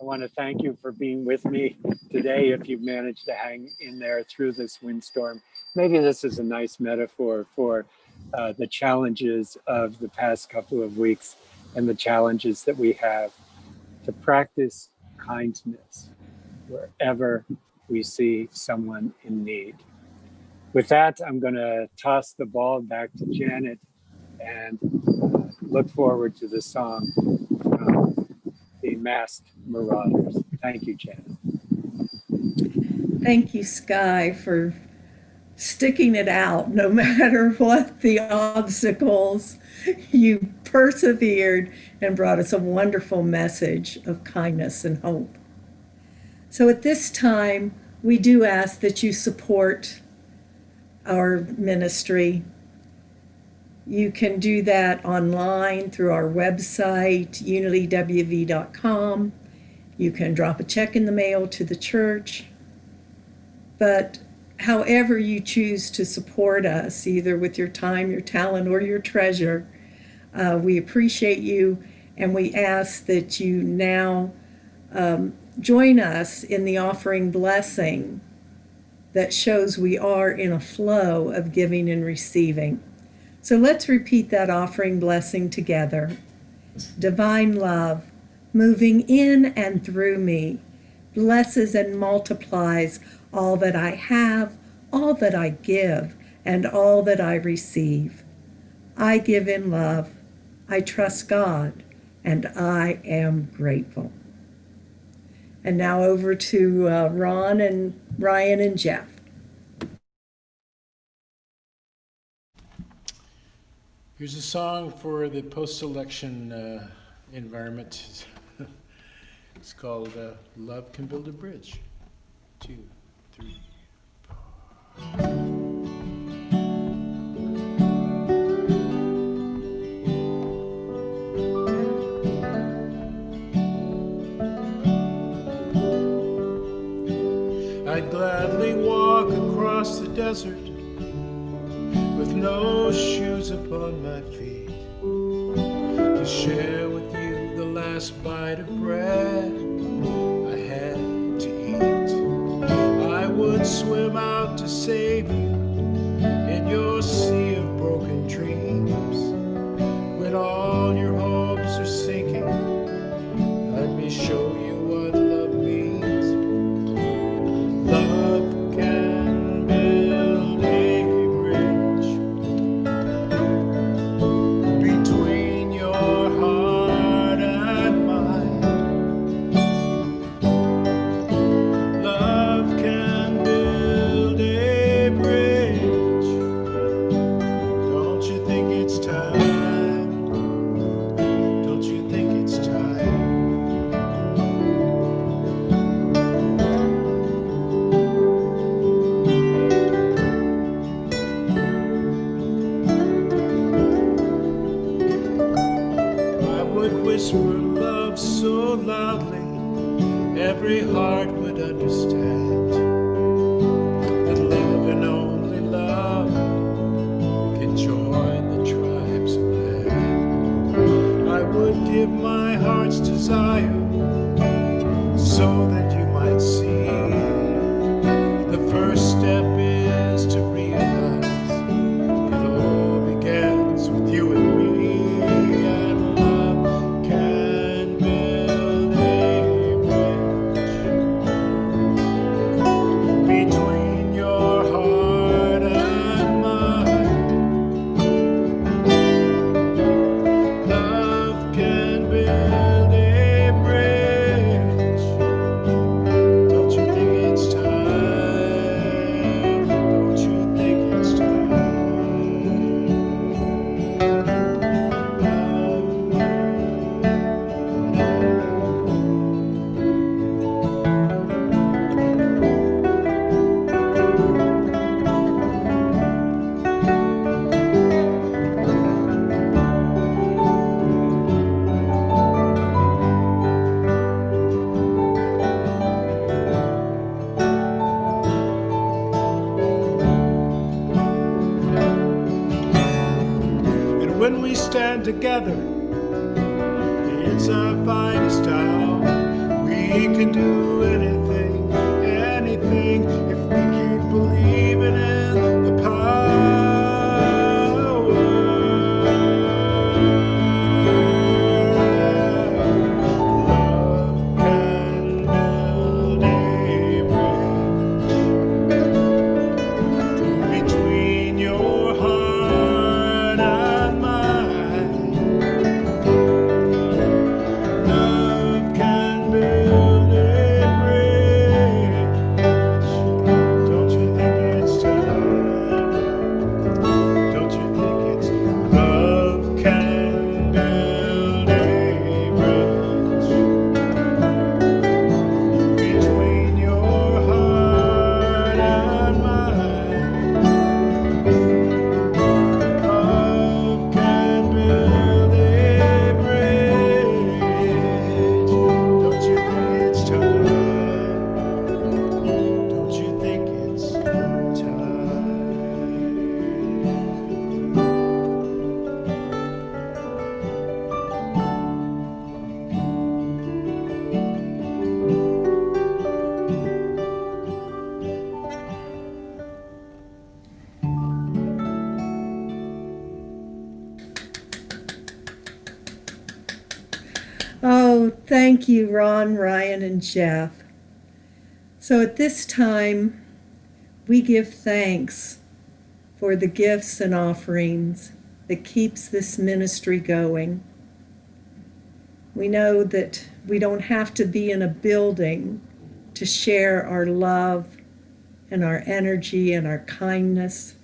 I want to thank you for being with me today. If you've managed to hang in there through this windstorm, maybe this is a nice metaphor for the challenges of the past couple of weeks and the challenges that we have to practice kindness wherever we see someone in need. With that, I'm going to toss the ball back to Janet and look forward to the song from the Masked Marauders. Thank you, Janet. Thank you, Sky, for sticking it out no matter what the obstacles. You persevered and brought us a wonderful message of kindness and hope. So at this time, we do ask that you support our ministry. You can do that online through our website, unitywv.com. You can drop a check in the mail to the church. But however you choose to support us, either with your time, your talent, or your treasure, we appreciate you. And we ask that you now join us in the offering blessing that shows we are in a flow of giving and receiving. So let's repeat that offering blessing together. Divine love, moving in and through me, blesses and multiplies all that I have, all that I give, and all that I receive. I give in love, I trust God, and I am grateful. And now over to Ron and Ryan and Jeff. Here's a song for the post-election environment. It's called Love Can Build a Bridge. 2, 3, 4. I'd gladly walk across the desert with no shoes upon my feet to share with you the last bite of bread I had to eat. I would swim out to save you in your sea of broken dreams. When all your hopes are sinking, let me show you what love means. Love can build a bridge between your heart and mine. Love can build a bridge. Don't you think it's time? Don't you think it's time? I would whisper love so loudly every heart would understand that love and only love can join the tribes of man. I would give my heart's desire so that you might see the first step is to realize it all begins with you and me. And love can build a bridge between your heart and mine. Love can build a bridge. Don't you think it's time? Don't you think it's time? And when we stand together, it's our finest hour. We can do anything, anything, if we keep believing in the power. Love can build a bridge between your heart and mine. Love can build a bridge. thank you, Ron, Ryan, and Jeff. So at this time, we give thanks for the gifts and offerings that keeps this ministry going. We know that we don't have to be in a building to share our love and our energy and our kindness,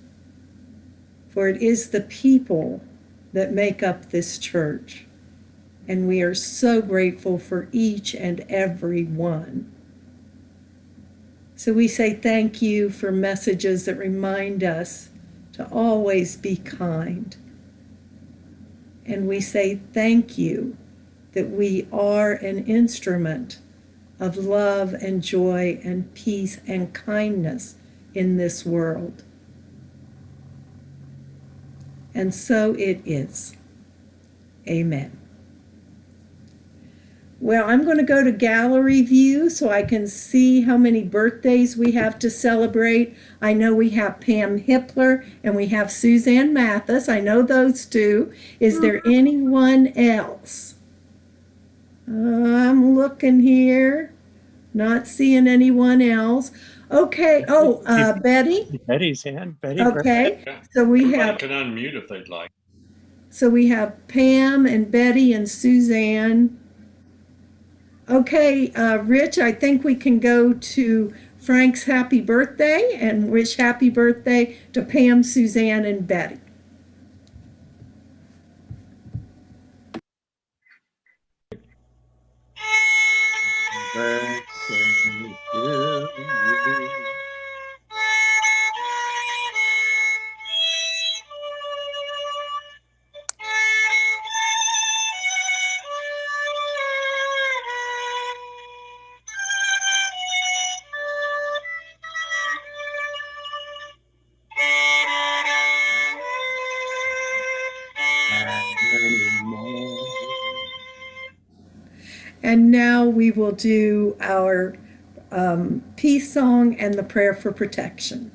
for it is the people that make up this church, and we are so grateful for each and every one. So we say thank you for messages that remind us to always be kind. And we say thank you that we are an instrument of love and joy and peace and kindness in this world. And so it is. Amen. Well, I'm going to go to gallery view so I can see how many birthdays we have to celebrate. I know we have Pam Hippler and we have Suzanne Mathis. I know those two. Is there anyone else? I'm looking here, not seeing anyone else. Okay. Oh, Betty. Betty's hand. Betty. Okay. So we Everybody have. can unmute if they'd like. So we have Pam and Betty and Suzanne. Okay, Rich, I think we can go to Frank's happy birthday and wish happy birthday to Pam, Suzanne, and Betty. Birthday to you. And now we will do our peace song and the prayer for protection.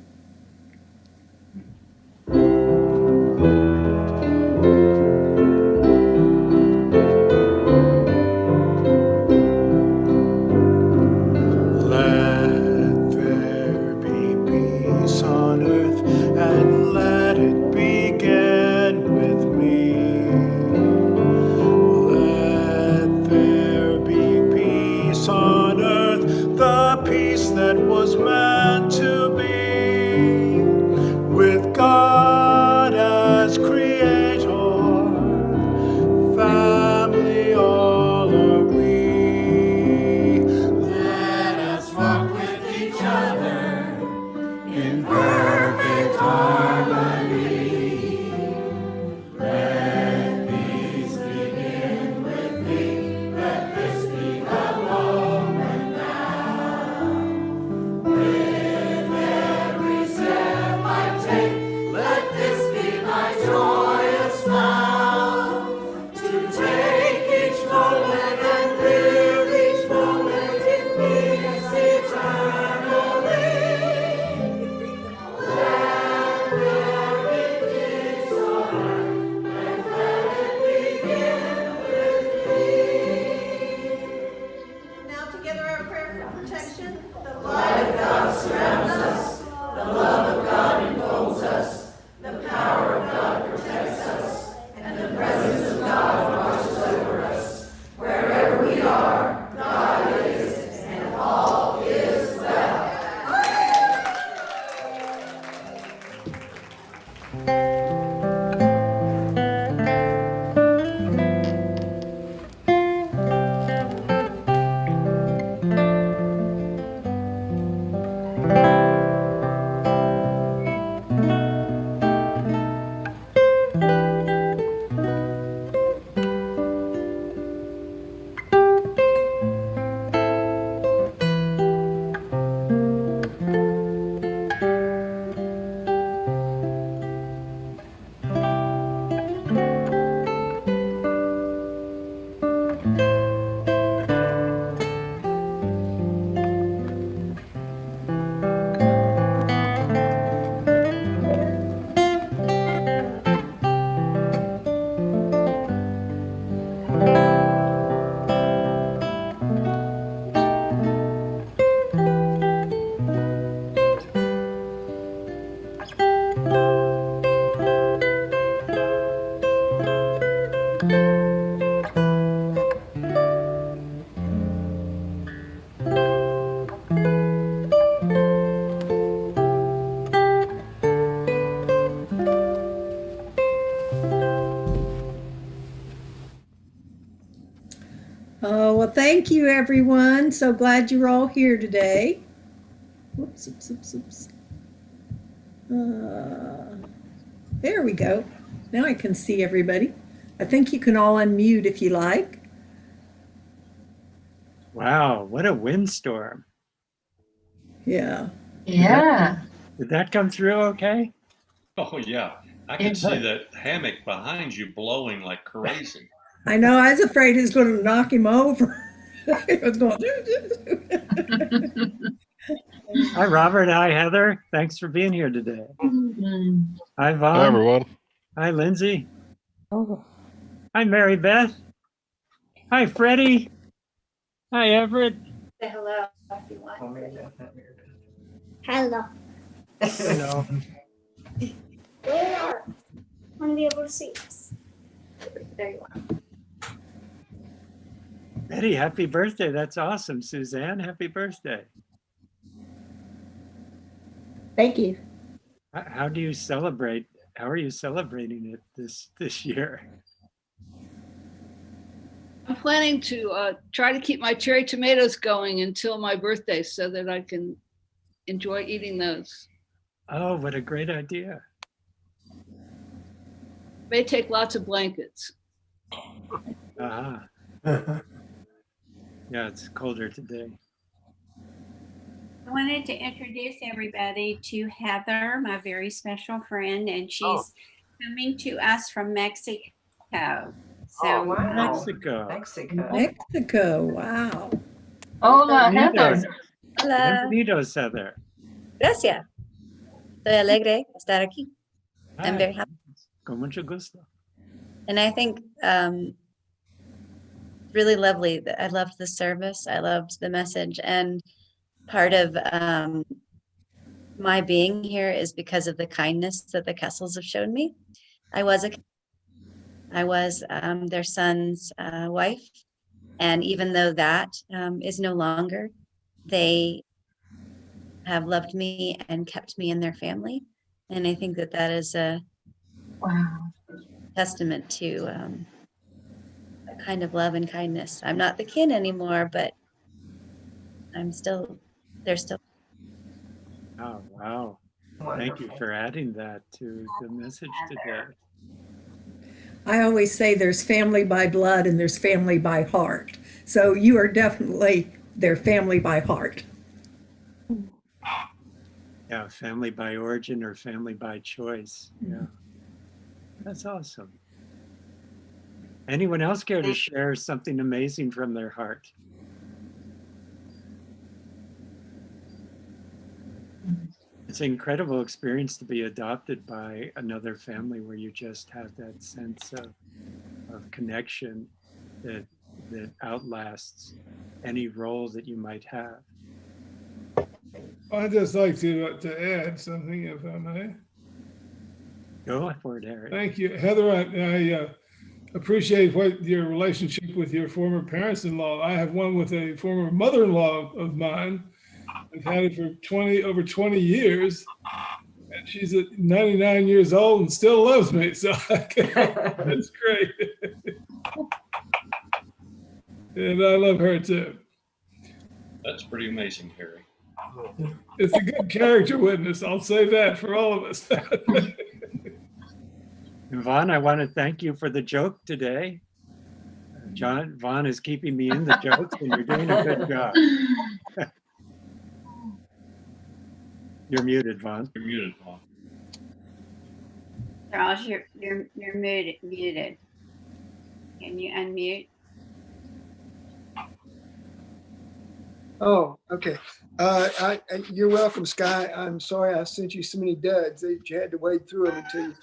Let there be peace on earth, and let it begin with me. Let there be peace on earth, the peace that was meant to be, with God as creator, family all are we. Let us walk with each other in perfect harmony. Let peace begin with me. Let this be the moment now. With every step I take, let this be my joyous vow. To take each moment and live each moment in peace eternally. Let there be peace on earth, and let it begin with me. Now together our prayer for protection. The Light of God surrounds us, the love of God enfolds us, the power of God protects us, and the presence of God watches over us. Wherever we are, God is, and all is well. Thank you, everyone. So glad you're all here today. Whoops, oops, oops, oops. There we go. Now I can see everybody. I think you can all unmute if you like. Wow, what a windstorm. Yeah. Yeah. Did that come through okay? Oh, yeah. I can see that hammock behind you blowing like crazy. I know. I was afraid it was going to knock him over. It was going. Hi, Robert. Hi, Heather. Thanks for being here today. Hi, Vaughn. Hi, everyone. Hi, Lindsay. Oh. Hi, Mary Beth. Hi, Freddie. Hi, Everett. Say hello if you want. Hello. Hello. Where on the other seats? There you are. Betty, happy birthday. That's awesome. Suzanne, happy birthday. Thank you. How do you celebrate? How are you celebrating it this year? I'm planning to try to keep my cherry tomatoes going until my birthday so that I can enjoy eating those. Oh, what a great idea. May take lots of blankets. Uh-huh. Yeah, it's colder today. I wanted to introduce everybody to Heather, my very special friend, and she's coming to us from Mexico. So, Mexico. Mexico. Wow. Hola, Heather. Hola, Bienvenidos, Heather. gracias. Estoy alegre de estar aquí. I'm Hi. very happy. Con mucho gusto. And I think really lovely. I loved the service. I loved the message. And part of my being here is because of the kindness that the Kessels have shown me. I was their son's wife. And even though that is no longer, they have loved me and kept me in their family. And I think that that is a testament to a kind of love and kindness. I'm not the kin anymore, but they're still. Oh, wow. Thank you for adding that to the message today. I always say there's family by blood and there's family by heart. So you are definitely their family by heart. Yeah, family by origin or family by choice. Yeah, that's awesome. Anyone else care to share something amazing from their heart? It's an incredible experience to be adopted by another family where you just have that sense of connection that outlasts any role that you might have. I'd just like to add something, if I may. Go for it, Eric. Thank you, Heather. I appreciate what your relationship with your former parents-in-law. I have one with a former mother-in-law of mine. I've had it for over 20 years, and she's at 99 years old and still loves me. So that's great. And I love her too. That's pretty amazing, Harry. It's a good character witness. I'll say that for all of us. Vaughn, I want to thank you for the joke today. Vaughn is keeping me in the jokes, and you're doing a good job. You're muted, Vaughn. You're muted, Vaughn. Charles, you're muted. Can you unmute? Oh, okay. You're welcome, Sky. I'm sorry I sent you so many duds that you had to wade through them until you